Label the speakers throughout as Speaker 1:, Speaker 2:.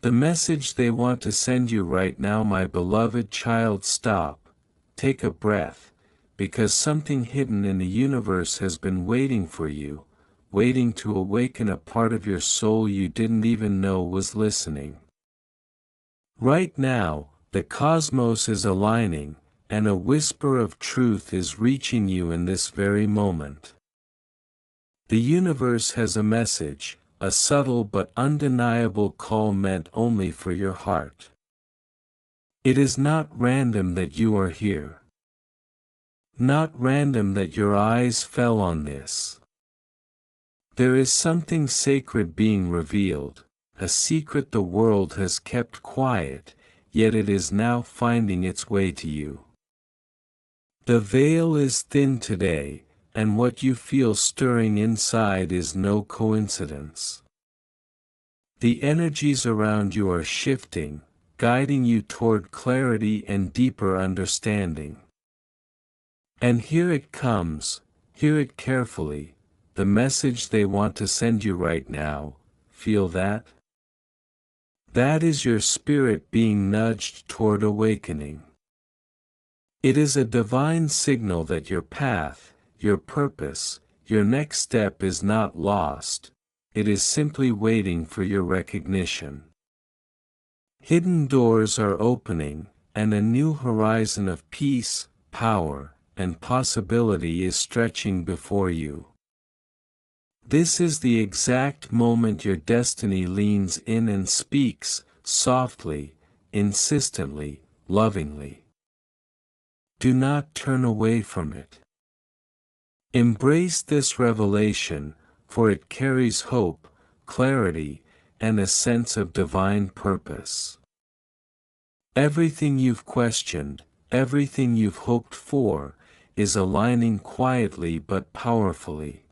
Speaker 1: The message they want to send you right now, my beloved child, stop, take a breath, because something hidden in the universe has been waiting for you, waiting to awaken a part of your soul you didn't even know was listening. Right now, the cosmos is aligning, and a whisper of truth is reaching you in this very moment. The universe has a message, a subtle but undeniable call meant only for your heart. It is not random that you are here. Not random that your eyes fell on this. There is something sacred being revealed, a secret the world has kept quiet, yet it is now finding its way to you. The veil is thin today, and what you feel stirring inside is no coincidence. The energies around you are shifting, guiding you toward clarity and deeper understanding. And here it comes, hear it carefully, the message they want to send you right now. Feel that? That is your spirit being nudged toward awakening. It is a divine signal that your path, your purpose, your next step is not lost, it is simply waiting for your recognition. Hidden doors are opening, and a new horizon of peace, power, and possibility is stretching before you. This is the exact moment your destiny leans in and speaks, softly, insistently, lovingly. Do not turn away from it. Embrace this revelation, for it carries hope, clarity, and a sense of divine purpose. Everything you've questioned, everything you've hoped for, is aligning quietly but powerfully.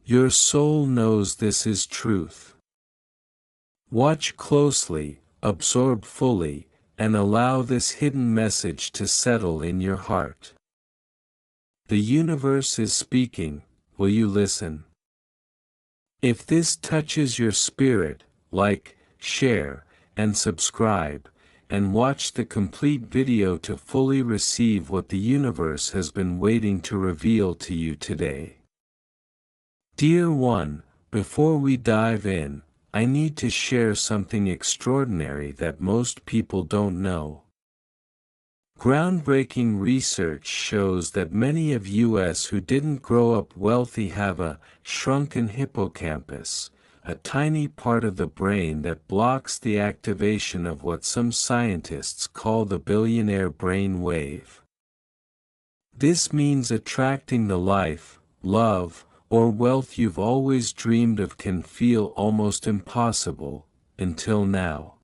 Speaker 1: Your soul knows this is truth. Watch closely, absorb fully, and allow this hidden message to settle in your heart. The universe is speaking, will you listen? If this touches your spirit, like, share, and subscribe, and watch the complete video to fully receive what the universe has been waiting to reveal to you today. Dear one, before we dive in, I need to share something extraordinary that most people don't know. Groundbreaking research shows that many of us who didn't grow up wealthy have a shrunken hippocampus, a tiny part of the brain that blocks the activation of what some scientists call the billionaire brain wave. This means attracting the life, love, or wealth you've always dreamed of can feel almost impossible, until now.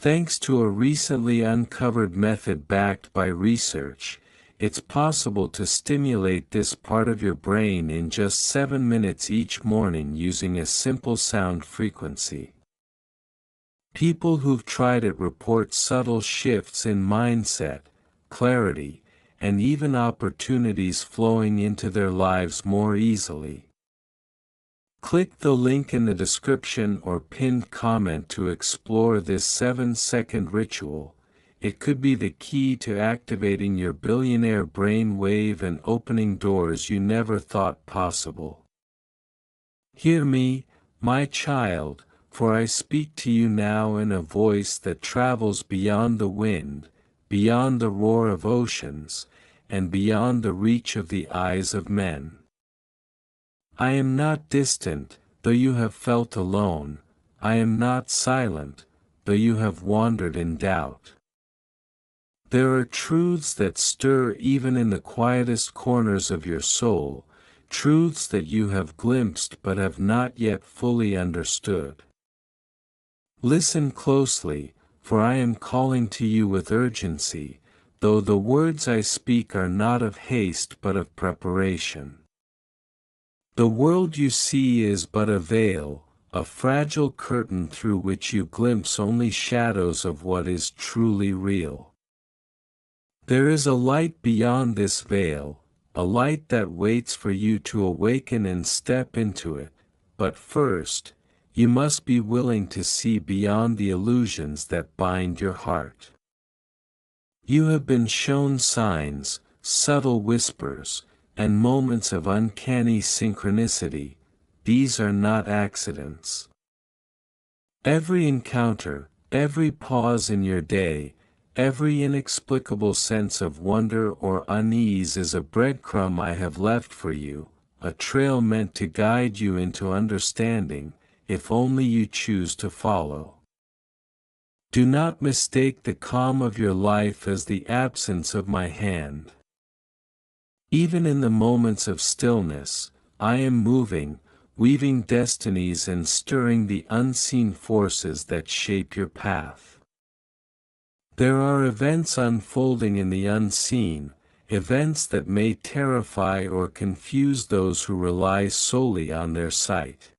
Speaker 1: Thanks to a recently uncovered method backed by research, it's possible to stimulate this part of your brain in just 7 minutes each morning using a simple sound frequency. People who've tried it report subtle shifts in mindset, clarity, and even opportunities flowing into their lives more easily. Click the link in the description or pinned comment to explore this 7-second ritual. It could be the key to activating your billionaire brain wave and opening doors you never thought possible. Hear me, my child, for I speak to you now in a voice that travels beyond the wind, beyond the roar of oceans, and beyond the reach of the eyes of men. I am not distant, though you have felt alone. I am not silent, though you have wandered in doubt. There are truths that stir even in the quietest corners of your soul, truths that you have glimpsed but have not yet fully understood. Listen closely, for I am calling to you with urgency, though the words I speak are not of haste but of preparation. The world you see is but a veil, a fragile curtain through which you glimpse only shadows of what is truly real. There is a light beyond this veil, a light that waits for you to awaken and step into it, but first, you must be willing to see beyond the illusions that bind your heart. You have been shown signs, subtle whispers, and moments of uncanny synchronicity. These are not accidents. Every encounter, every pause in your day, every inexplicable sense of wonder or unease is a breadcrumb I have left for you, a trail meant to guide you into understanding, if only you choose to follow. Do not mistake the calm of your life as the absence of my hand. Even in the moments of stillness, I am moving, weaving destinies and stirring the unseen forces that shape your path. There are events unfolding in the unseen, events that may terrify or confuse those who rely solely on their sight.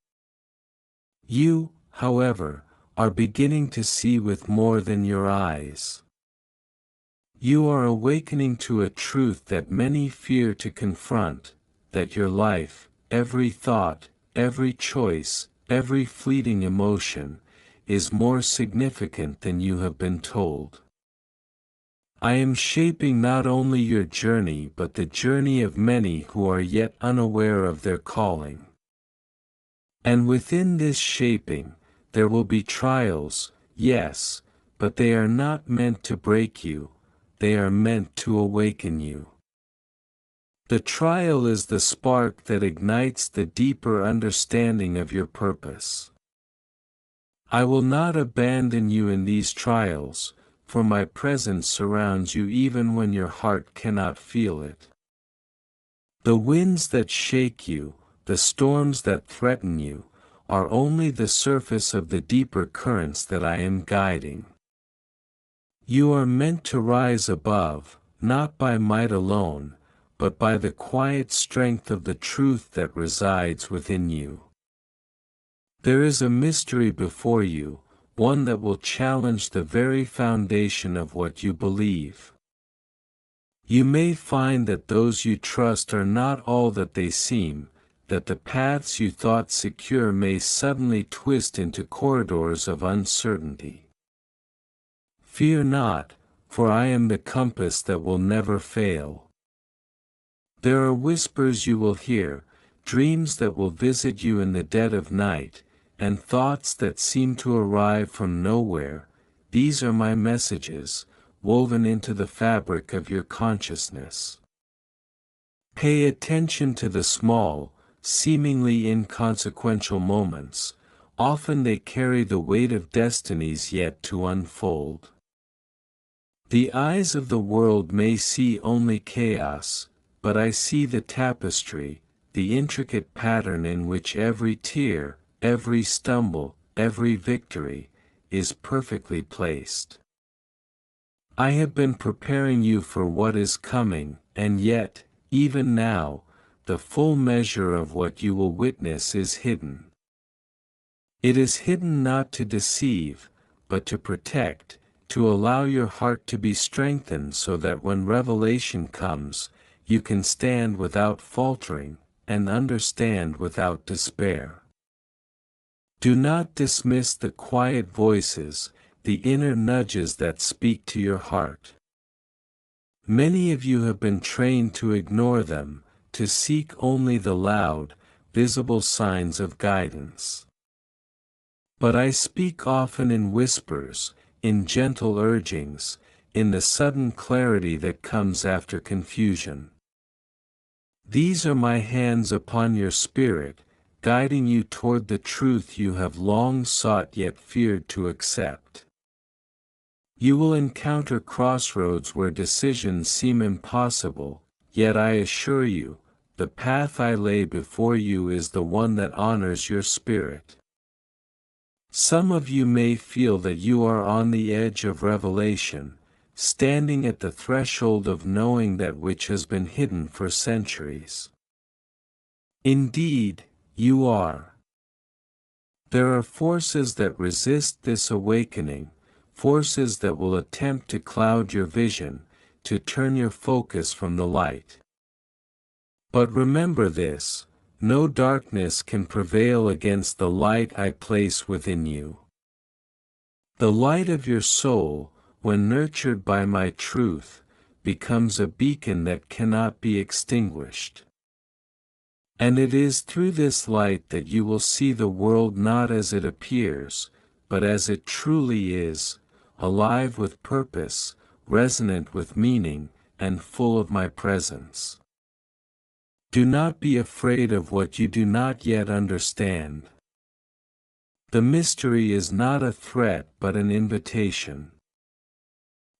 Speaker 1: You, however, are beginning to see with more than your eyes. You are awakening to a truth that many fear to confront, that your life, every thought, every choice, every fleeting emotion, is more significant than you have been told. I am shaping not only your journey but the journey of many who are yet unaware of their calling. And within this shaping, there will be trials, yes, but they are not meant to break you, they are meant to awaken you. The trial is the spark that ignites the deeper understanding of your purpose. I will not abandon you in these trials, for my presence surrounds you even when your heart cannot feel it. The winds that shake you, the storms that threaten you, are only the surface of the deeper currents that I am guiding. You are meant to rise above, not by might alone, but by the quiet strength of the truth that resides within you. There is a mystery before you, one that will challenge the very foundation of what you believe. You may find that those you trust are not all that they seem, that the paths you thought secure may suddenly twist into corridors of uncertainty. Fear not, for I am the compass that will never fail. There are whispers you will hear, dreams that will visit you in the dead of night, and thoughts that seem to arrive from nowhere. These are my messages, woven into the fabric of your consciousness. Pay attention to the small, seemingly inconsequential moments. Often they carry the weight of destinies yet to unfold. The eyes of the world may see only chaos, but I see the tapestry, the intricate pattern in which every tear, every stumble, every victory, is perfectly placed. I have been preparing you for what is coming, and yet, even now, the full measure of what you will witness is hidden. It is hidden not to deceive, but to protect, to allow your heart to be strengthened so that when revelation comes, you can stand without faltering, and understand without despair. Do not dismiss the quiet voices, the inner nudges that speak to your heart. Many of you have been trained to ignore them, to seek only the loud, visible signs of guidance. But I speak often in whispers, in gentle urgings, in the sudden clarity that comes after confusion. These are my hands upon your spirit, guiding you toward the truth you have long sought yet feared to accept. You will encounter crossroads where decisions seem impossible, yet I assure you, the path I lay before you is the one that honors your spirit. Some of you may feel that you are on the edge of revelation, standing at the threshold of knowing that which has been hidden for centuries. Indeed, you are. There are forces that resist this awakening, forces that will attempt to cloud your vision, to turn your focus from the light. But remember this, No darkness can prevail against the light I place within you. The light of your soul, when nurtured by my truth, becomes a beacon that cannot be extinguished. And it is through this light that you will see the world not as it appears, but as it truly is, alive with purpose, resonant with meaning, and full of my presence. Do not be afraid of what you do not yet understand. The mystery is not a threat but an invitation.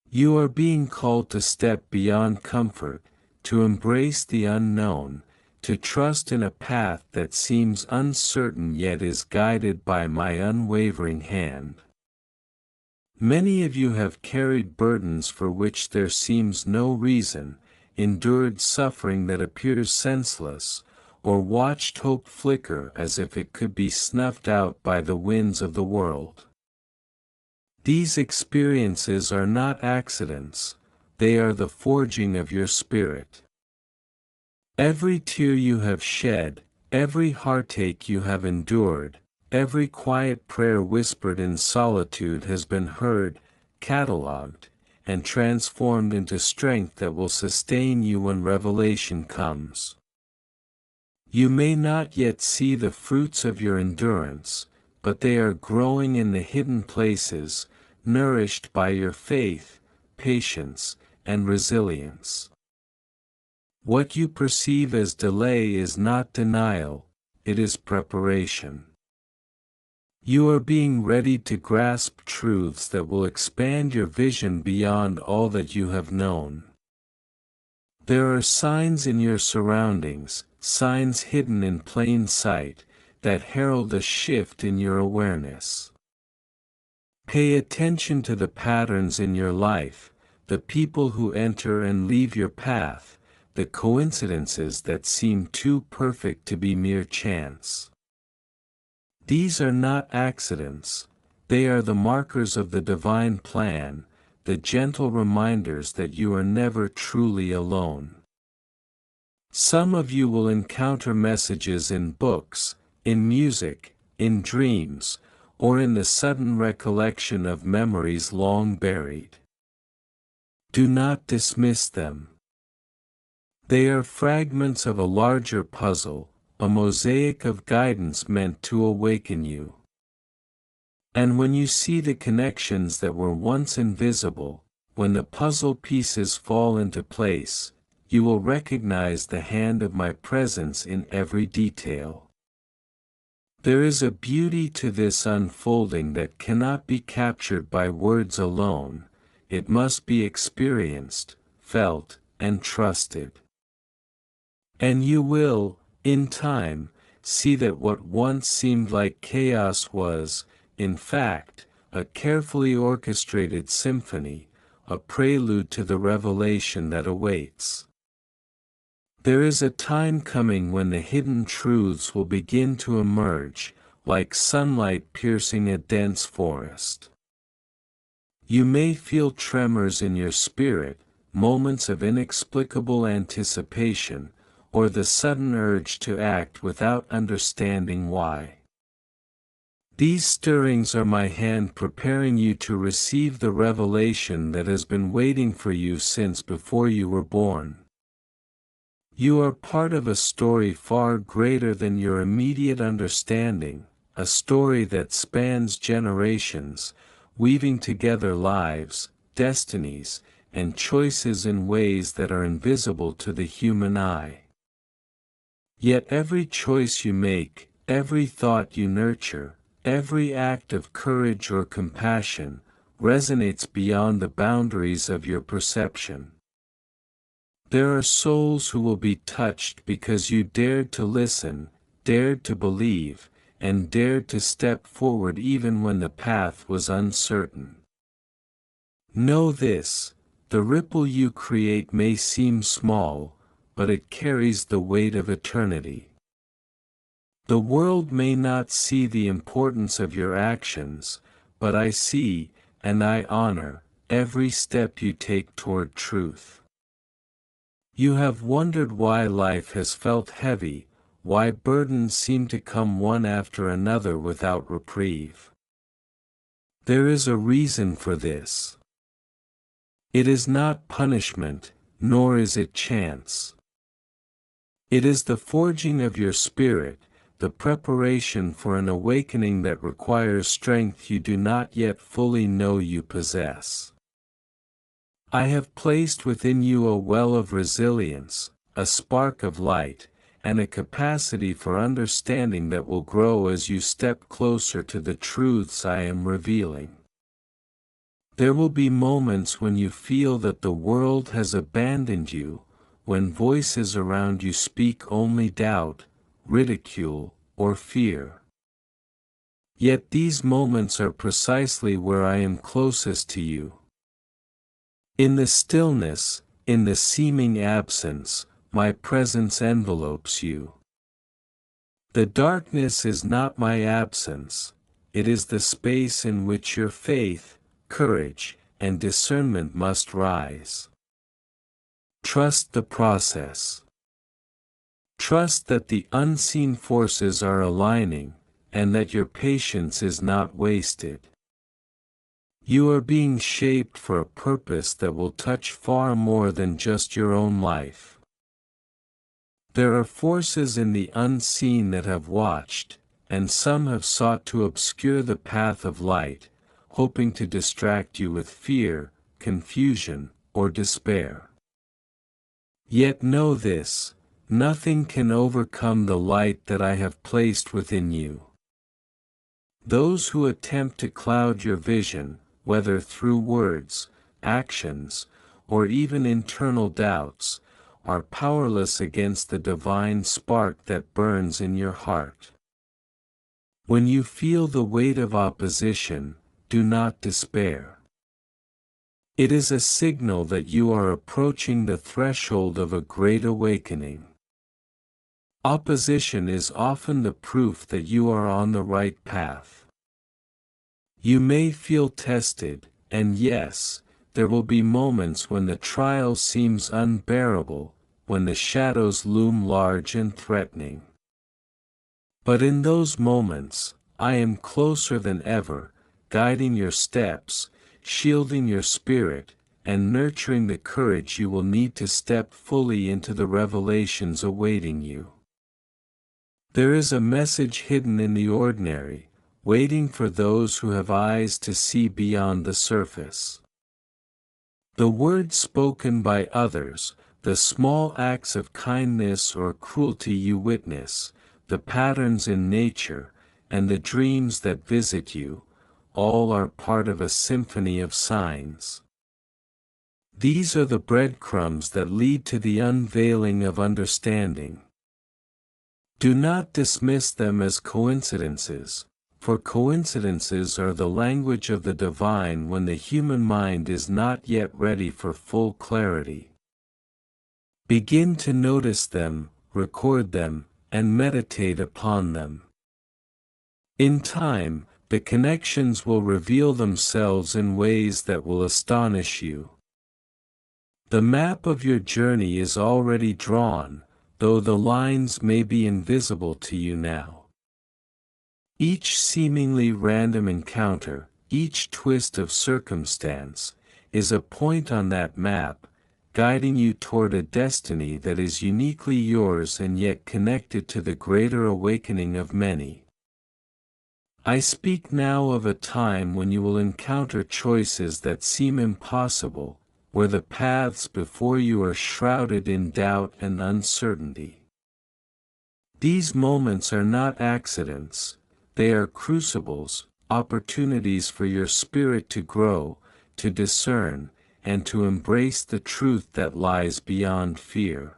Speaker 1: You are being called to step beyond comfort, to embrace the unknown, to trust in a path that seems uncertain yet is guided by my unwavering hand. Many of you have carried burdens for which there seems no reason, endured suffering that appears senseless, or watched hope flicker as if it could be snuffed out by the winds of the world. These experiences are not accidents, they are the forging of your spirit. Every tear you have shed, every heartache you have endured, every quiet prayer whispered in solitude has been heard, catalogued, and transformed into strength that will sustain you when revelation comes. You may not yet see the fruits of your endurance, but they are growing in the hidden places, nourished by your faith, patience, and resilience. What you perceive as delay is not denial, it is preparation. You are being ready to grasp truths that will expand your vision beyond all that you have known. There are signs in your surroundings, signs hidden in plain sight, that herald a shift in your awareness. Pay attention to the patterns in your life, the people who enter and leave your path, the coincidences that seem too perfect to be mere chance. These are not accidents, they are the markers of the divine plan, the gentle reminders that you are never truly alone. Some of you will encounter messages in books, in music, in dreams, or in the sudden recollection of memories long buried. Do not dismiss them. They are fragments of a larger puzzle, a mosaic of guidance meant to awaken you. And when you see the connections that were once invisible, when the puzzle pieces fall into place, you will recognize the hand of my presence in every detail. There is a beauty to this unfolding that cannot be captured by words alone, it must be experienced, felt, and trusted. And you will, in time, see that what once seemed like chaos was, in fact, a carefully orchestrated symphony, a prelude to the revelation that awaits. There is a time coming when the hidden truths will begin to emerge, like sunlight piercing a dense forest. You may feel tremors in your spirit, moments of inexplicable anticipation, or the sudden urge to act without understanding why. These stirrings are my hand preparing you to receive the revelation that has been waiting for you since before you were born. You are part of a story far greater than your immediate understanding, a story that spans generations, weaving together lives, destinies, and choices in ways that are invisible to the human eye. Yet every choice you make, every thought you nurture, every act of courage or compassion, resonates beyond the boundaries of your perception. There are souls who will be touched because you dared to listen, dared to believe, and dared to step forward even when the path was uncertain. Know this, the ripple you create may seem small, but it carries the weight of eternity. The world may not see the importance of your actions, but I see, and I honor, every step you take toward truth. You have wondered why life has felt heavy, why burdens seem to come one after another without reprieve. There is a reason for this. It is not punishment, nor is it chance. It is the forging of your spirit, the preparation for an awakening that requires strength you do not yet fully know you possess. I have placed within you a well of resilience, a spark of light, and a capacity for understanding that will grow as you step closer to the truths I am revealing. There will be moments when you feel that the world has abandoned you, when voices around you speak only doubt, ridicule, or fear. Yet these moments are precisely where I am closest to you. In the stillness, in the seeming absence, my presence envelopes you. The darkness is not my absence, it is the space in which your faith, courage, and discernment must rise. Trust the process. Trust that the unseen forces are aligning, and that your patience is not wasted. You are being shaped for a purpose that will touch far more than just your own life. There are forces in the unseen that have watched, and some have sought to obscure the path of light, hoping to distract you with fear, confusion, or despair. Yet know this, nothing can overcome the light that I have placed within you. Those who attempt to cloud your vision, whether through words, actions, or even internal doubts, are powerless against the divine spark that burns in your heart. When you feel the weight of opposition, do not despair. It is a signal that you are approaching the threshold of a great awakening. Opposition is often the proof that you are on the right path. You may feel tested, and yes, there will be moments when the trial seems unbearable, when the shadows loom large and threatening. But in those moments, I am closer than ever, guiding your steps, shielding your spirit, and nurturing the courage you will need to step fully into the revelations awaiting you. There is a message hidden in the ordinary, waiting for those who have eyes to see beyond the surface. The words spoken by others, the small acts of kindness or cruelty you witness, the patterns in nature, and the dreams that visit you, all are part of a symphony of signs. These are the breadcrumbs that lead to the unveiling of understanding. Do not dismiss them as coincidences, for coincidences are the language of the divine when the human mind is not yet ready for full clarity. Begin to notice them, record them, and meditate upon them. In time, the connections will reveal themselves in ways that will astonish you. The map of your journey is already drawn, though the lines may be invisible to you now. Each seemingly random encounter, each twist of circumstance, is a point on that map, guiding you toward a destiny that is uniquely yours and yet connected to the greater awakening of many. I speak now of a time when you will encounter choices that seem impossible, where the paths before you are shrouded in doubt and uncertainty. These moments are not accidents, they are crucibles, opportunities for your spirit to grow, to discern, and to embrace the truth that lies beyond fear.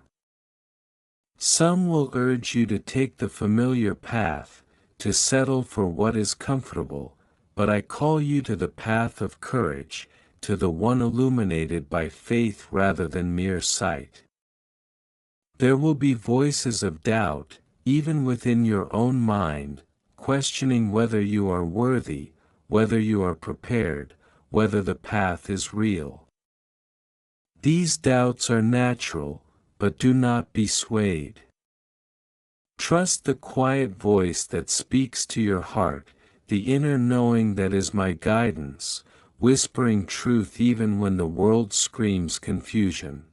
Speaker 1: Some will urge you to take the familiar path, to settle for what is comfortable, but I call you to the path of courage, to the one illuminated by faith rather than mere sight. There will be voices of doubt, even within your own mind, questioning whether you are worthy, whether you are prepared, whether the path is real. These doubts are natural, but do not be swayed. Trust the quiet voice that speaks to your heart, the inner knowing that is my guidance, whispering truth even when the world screams confusion.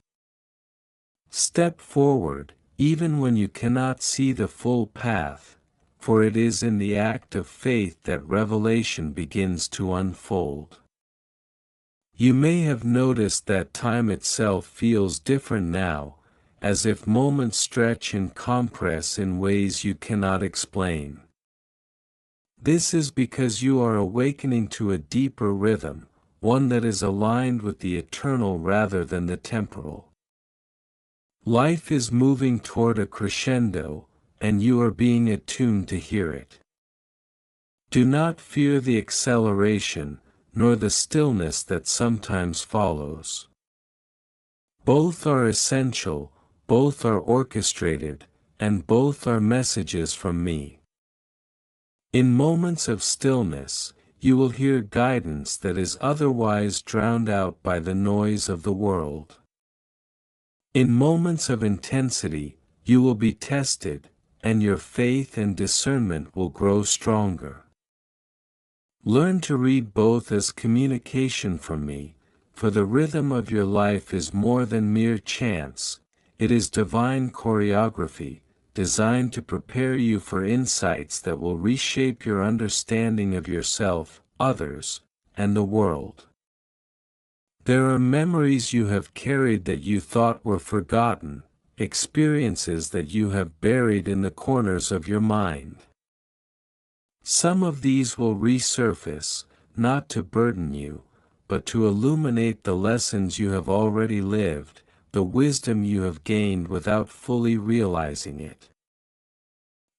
Speaker 1: Step forward, even when you cannot see the full path, for it is in the act of faith that revelation begins to unfold. You may have noticed that time itself feels different now, as if moments stretch and compress in ways you cannot explain. This is because you are awakening to a deeper rhythm, one that is aligned with the eternal rather than the temporal. Life is moving toward a crescendo, and you are being attuned to hear it. Do not fear the acceleration, nor the stillness that sometimes follows. Both are essential, both are orchestrated, and both are messages from me. In moments of stillness, you will hear guidance that is otherwise drowned out by the noise of the world. In moments of intensity, you will be tested, and your faith and discernment will grow stronger. Learn to read both as communication from me, for the rhythm of your life is more than mere chance, it is divine choreography, designed to prepare you for insights that will reshape your understanding of yourself, others, and the world. There are memories you have carried that you thought were forgotten, experiences that you have buried in the corners of your mind. Some of these will resurface, not to burden you, but to illuminate the lessons you have already lived, the wisdom you have gained without fully realizing it.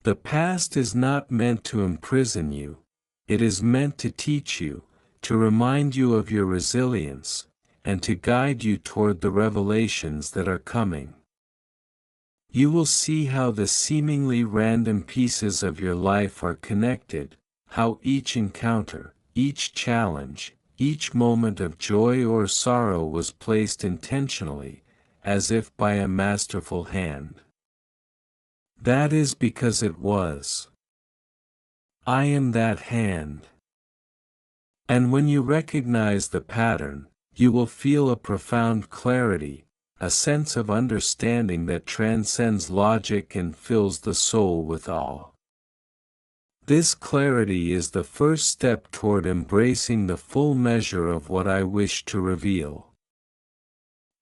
Speaker 1: The past is not meant to imprison you, it is meant to teach you, to remind you of your resilience, and to guide you toward the revelations that are coming. You will see how the seemingly random pieces of your life are connected, how each encounter, each challenge, each moment of joy or sorrow was placed intentionally, as if by a masterful hand. That is because it was. I am that hand. And when you recognize the pattern, you will feel a profound clarity, a sense of understanding that transcends logic and fills the soul with awe. This clarity is the first step toward embracing the full measure of what I wish to reveal.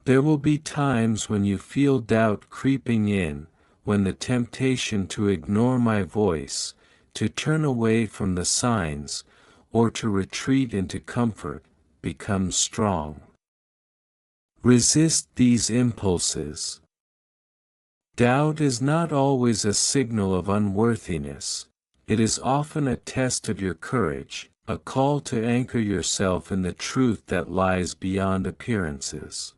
Speaker 1: There will be times when you feel doubt creeping in, when the temptation to ignore my voice, to turn away from the signs, or to retreat into comfort, becomes strong. Resist these impulses. Doubt is not always a signal of unworthiness, it is often a test of your courage, a call to anchor yourself in the truth that lies beyond appearances.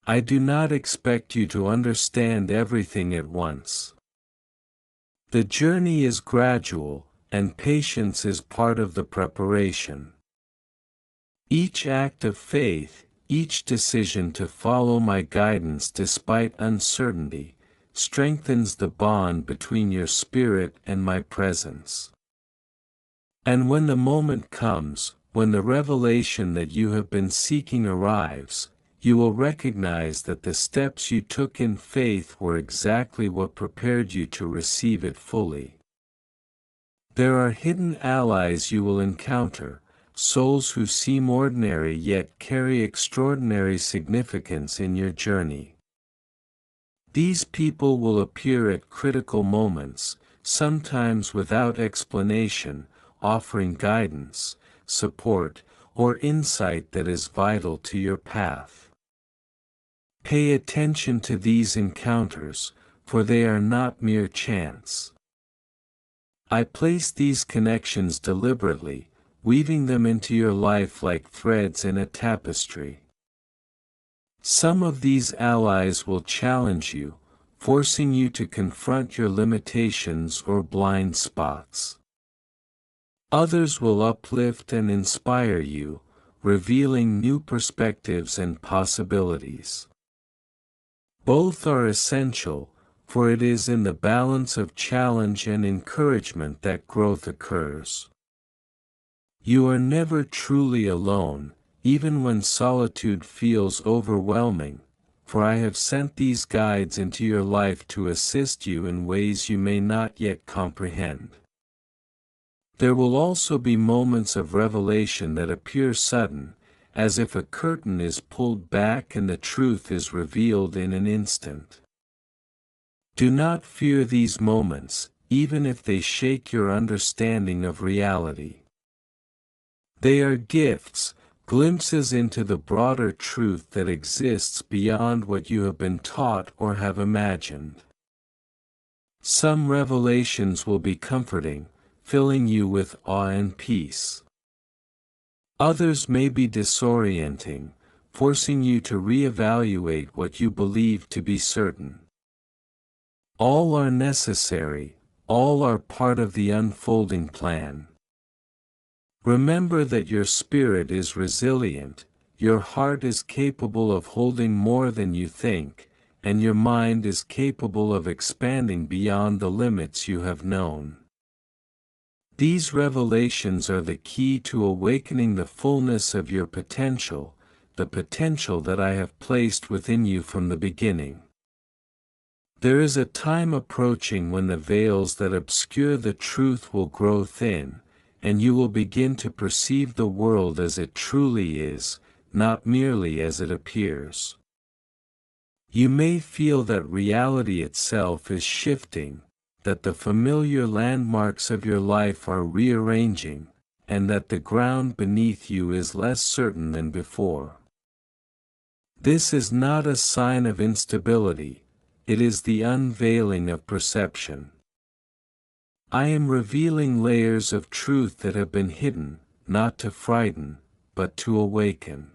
Speaker 1: I do not expect you to understand everything at once. The journey is gradual, and patience is part of the preparation. Each act of faith, each decision to follow my guidance despite uncertainty, strengthens the bond between your spirit and my presence. And when the moment comes, when the revelation that you have been seeking arrives, you will recognize that the steps you took in faith were exactly what prepared you to receive it fully. There are hidden allies you will encounter, souls who seem ordinary yet carry extraordinary significance in your journey. These people will appear at critical moments, sometimes without explanation, offering guidance, support, or insight that is vital to your path. Pay attention to these encounters, for they are not mere chance. I place these connections deliberately, weaving them into your life like threads in a tapestry. Some of these allies will challenge you, forcing you to confront your limitations or blind spots. Others will uplift and inspire you, revealing new perspectives and possibilities. Both are essential, for it is in the balance of challenge and encouragement that growth occurs. You are never truly alone, even when solitude feels overwhelming, for I have sent these guides into your life to assist you in ways you may not yet comprehend. There will also be moments of revelation that appear sudden, as if a curtain is pulled back and the truth is revealed in an instant. Do not fear these moments, even if they shake your understanding of reality. They are gifts, glimpses into the broader truth that exists beyond what you have been taught or have imagined. Some revelations will be comforting, filling you with awe and peace. Others may be disorienting, forcing you to reevaluate what you believe to be certain. All are necessary, all are part of the unfolding plan. Remember that your spirit is resilient, your heart is capable of holding more than you think, and your mind is capable of expanding beyond the limits you have known. These revelations are the key to awakening the fullness of your potential, the potential that I have placed within you from the beginning. There is a time approaching when the veils that obscure the truth will grow thin, and you will begin to perceive the world as it truly is, not merely as it appears. You may feel that reality itself is shifting, that the familiar landmarks of your life are rearranging, and that the ground beneath you is less certain than before. This is not a sign of instability, it is the unveiling of perception. I am revealing layers of truth that have been hidden, not to frighten, but to awaken.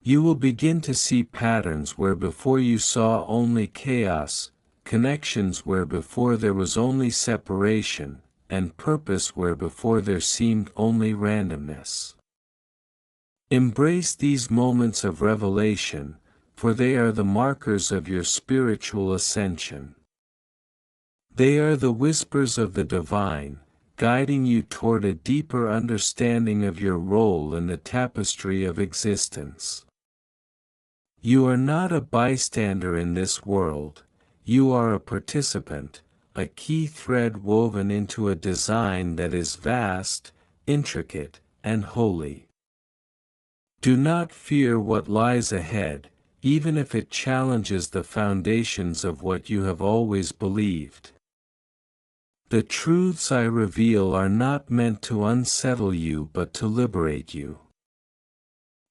Speaker 1: You will begin to see patterns where before you saw only chaos, connections where before there was only separation, and purpose where before there seemed only randomness. Embrace these moments of revelation, for they are the markers of your spiritual ascension. They are the whispers of the divine, guiding you toward a deeper understanding of your role in the tapestry of existence. You are not a bystander in this world, you are a participant, a key thread woven into a design that is vast, intricate, and holy. Do not fear what lies ahead, even if it challenges the foundations of what you have always believed. The truths I reveal are not meant to unsettle you but to liberate you.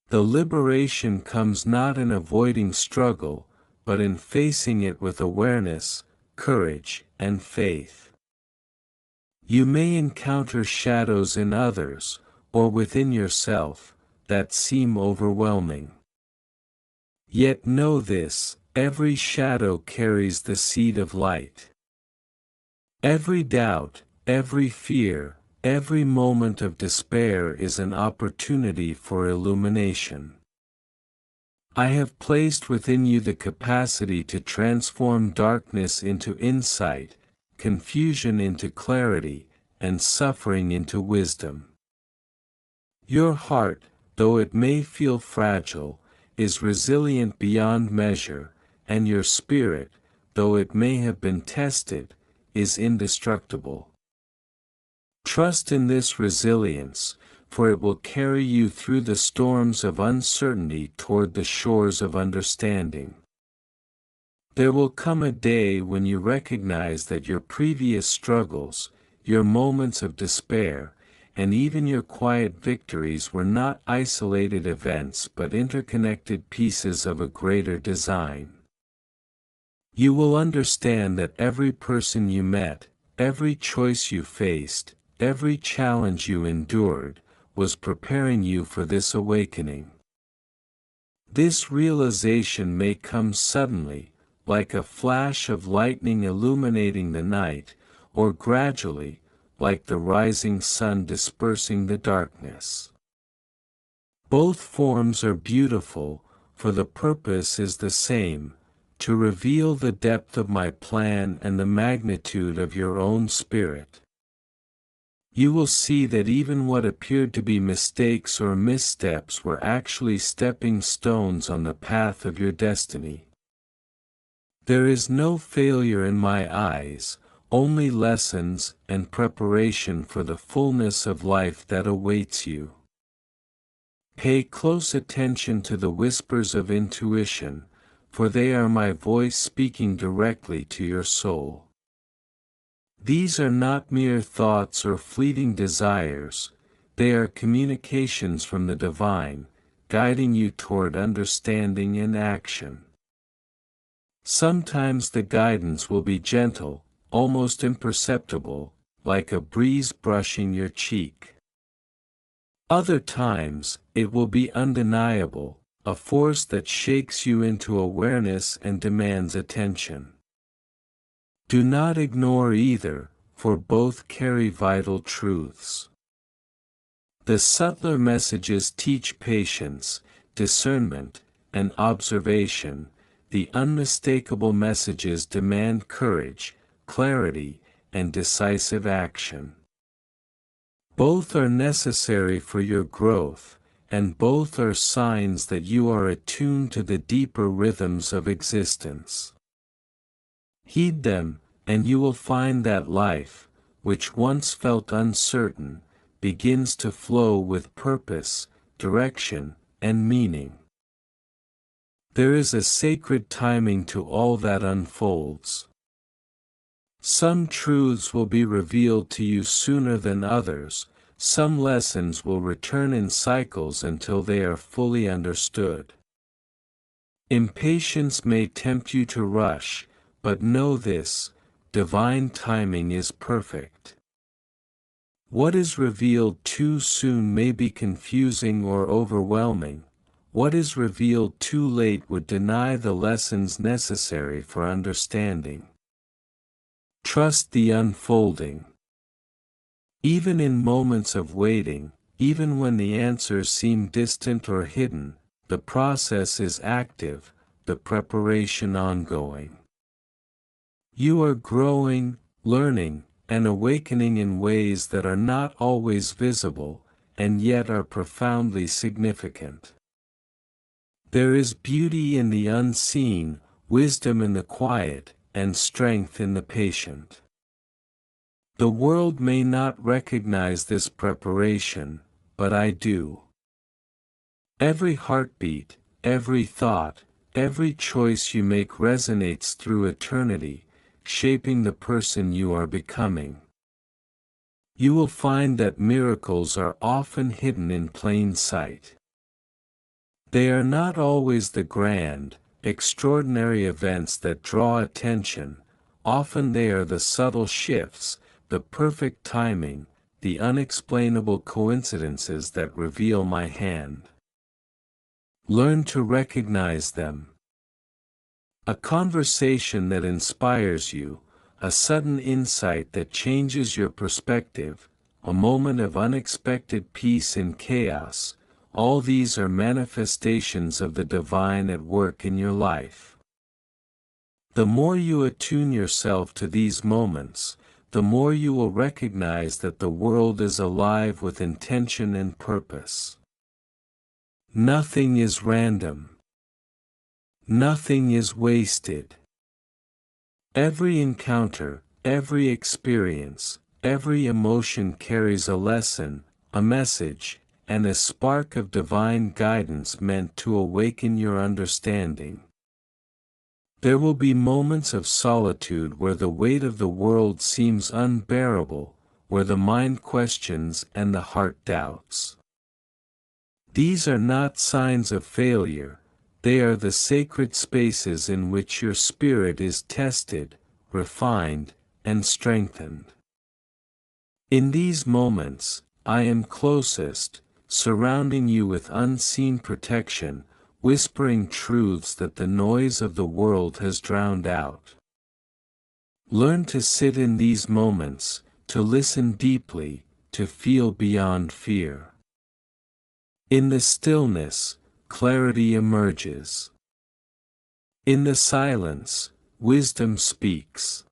Speaker 1: The liberation comes not in avoiding struggle, but in facing it with awareness, courage, and faith. You may encounter shadows in others, or within yourself, that seem overwhelming. Yet know this, every shadow carries the seed of light. Every doubt, every fear, every moment of despair is an opportunity for illumination. I have placed within you the capacity to transform darkness into insight, confusion into clarity, and suffering into wisdom. Your heart, though it may feel fragile, is resilient beyond measure, and your spirit, though it may have been tested, is indestructible. Trust in this resilience, for it will carry you through the storms of uncertainty toward the shores of understanding. There will come a day when you recognize that your previous struggles, your moments of despair, and even your quiet victories were not isolated events but interconnected pieces of a greater design. You will understand that every person you met, every choice you faced, every challenge you endured, was preparing you for this awakening. This realization may come suddenly, like a flash of lightning illuminating the night, or gradually, like the rising sun dispersing the darkness. Both forms are beautiful, for the purpose is the same, to reveal the depth of my plan and the magnitude of your own spirit. You will see that even what appeared to be mistakes or missteps were actually stepping stones on the path of your destiny. There is no failure in my eyes, only lessons and preparation for the fullness of life that awaits you. Pay close attention to the whispers of intuition, for they are my voice speaking directly to your soul. These are not mere thoughts or fleeting desires, they are communications from the divine, guiding you toward understanding and action. Sometimes the guidance will be gentle, almost imperceptible, like a breeze brushing your cheek. Other times, it will be undeniable, a force that shakes you into awareness and demands attention. Do not ignore either, for both carry vital truths. The subtler messages teach patience, discernment, and observation. The unmistakable messages demand courage, clarity, and decisive action. Both are necessary for your growth, and both are signs that you are attuned to the deeper rhythms of existence. Heed them, and you will find that life, which once felt uncertain, begins to flow with purpose, direction, and meaning. There is a sacred timing to all that unfolds. Some truths will be revealed to you sooner than others, some lessons will return in cycles until they are fully understood. Impatience may tempt you to rush, but know this, divine timing is perfect. What is revealed too soon may be confusing or overwhelming. What is revealed too late would deny the lessons necessary for understanding. Trust the unfolding. Even in moments of waiting, even when the answers seem distant or hidden, the process is active, the preparation ongoing. You are growing, learning, and awakening in ways that are not always visible, and yet are profoundly significant. There is beauty in the unseen, wisdom in the quiet, and strength in the patient. The world may not recognize this preparation, but I do. Every heartbeat, every thought, every choice you make resonates through eternity, shaping the person you are becoming. You will find that miracles are often hidden in plain sight. They are not always the grand, extraordinary events that draw attention, often they are the subtle shifts, the perfect timing, the unexplainable coincidences that reveal my hand. Learn to recognize them. A conversation that inspires you, a sudden insight that changes your perspective, a moment of unexpected peace in chaos, all these are manifestations of the divine at work in your life. The more you attune yourself to these moments, the more you will recognize that the world is alive with intention and purpose. Nothing is random. Nothing is wasted. Every encounter, every experience, every emotion carries a lesson, a message, and a spark of divine guidance meant to awaken your understanding. There will be moments of solitude where the weight of the world seems unbearable, where the mind questions and the heart doubts. These are not signs of failure, they are the sacred spaces in which your spirit is tested, refined, and strengthened. In these moments, I am closest, surrounding you with unseen protection, whispering truths that the noise of the world has drowned out. Learn to sit in these moments, to listen deeply, to feel beyond fear. In the stillness, clarity emerges. In the silence, wisdom speaks.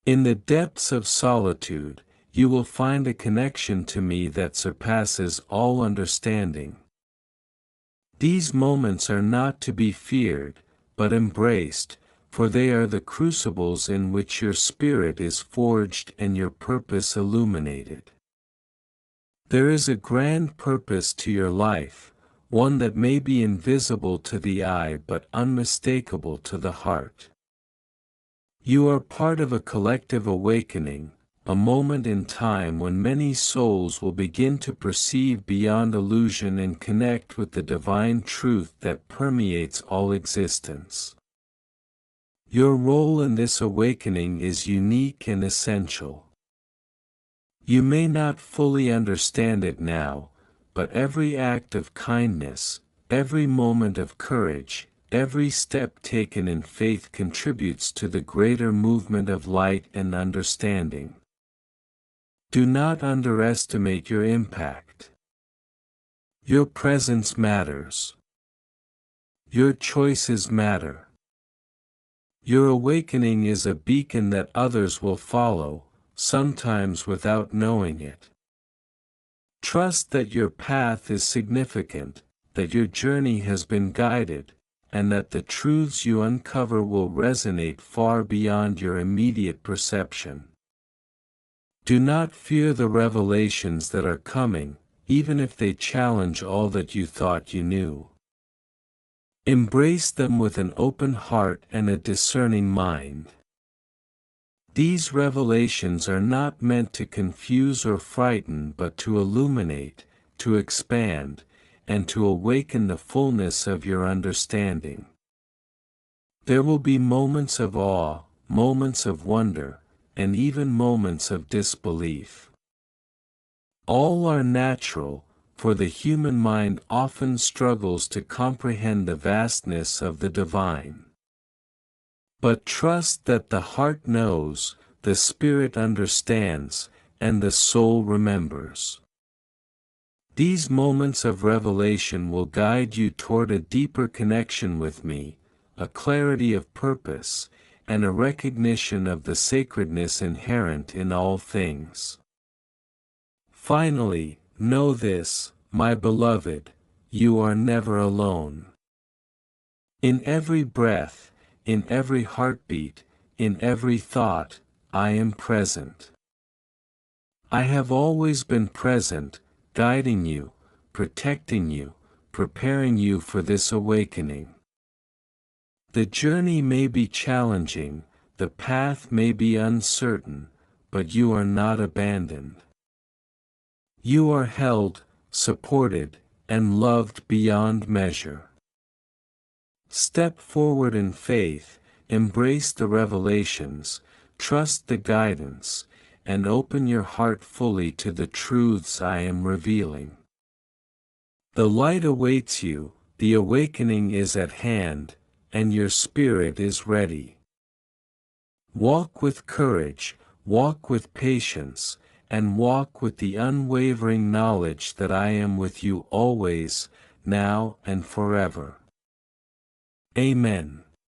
Speaker 1: In the depths of solitude, you will find a connection to me that surpasses all understanding. These moments are not to be feared, but embraced, for they are the crucibles in which your spirit is forged and your purpose illuminated. There is a grand purpose to your life, one that may be invisible to the eye but unmistakable to the heart. You are part of a collective awakening, a moment in time when many souls will begin to perceive beyond illusion and connect with the divine truth that permeates all existence. Your role in this awakening is unique and essential. You may not fully understand it now, but every act of kindness, every moment of courage, every step taken in faith contributes to the greater movement of light and understanding. Do not underestimate your impact. Your presence matters. Your choices matter. Your awakening is a beacon that others will follow, sometimes without knowing it. Trust that your path is significant, that your journey has been guided, and that the truths you uncover will resonate far beyond your immediate perception. Do not fear the revelations that are coming, even if they challenge all that you thought you knew. Embrace them with an open heart and a discerning mind. These revelations are not meant to confuse or frighten but to illuminate, to expand, and to awaken the fullness of your understanding. There will be moments of awe, moments of wonder, and even moments of disbelief. All are natural, for the human mind often struggles to comprehend the vastness of the divine. But trust that the heart knows, the spirit understands, and the soul remembers. These moments of revelation will guide you toward a deeper connection with me, a clarity of purpose, and a recognition of the sacredness inherent in all things. Finally, know this, my beloved, you are never alone. In every breath, in every heartbeat, in every thought, I am present. I have always been present, guiding you, protecting you, preparing you for this awakening. The journey may be challenging, the path may be uncertain, but you are not abandoned. You are held, supported, and loved beyond measure. Step forward in faith, embrace the revelations, trust the guidance, and open your heart fully to the truths I am revealing. The light awaits you, the awakening is at hand, and your spirit is ready. Walk with courage, walk with patience, and walk with the unwavering knowledge that I am with you always, now and forever. Amen.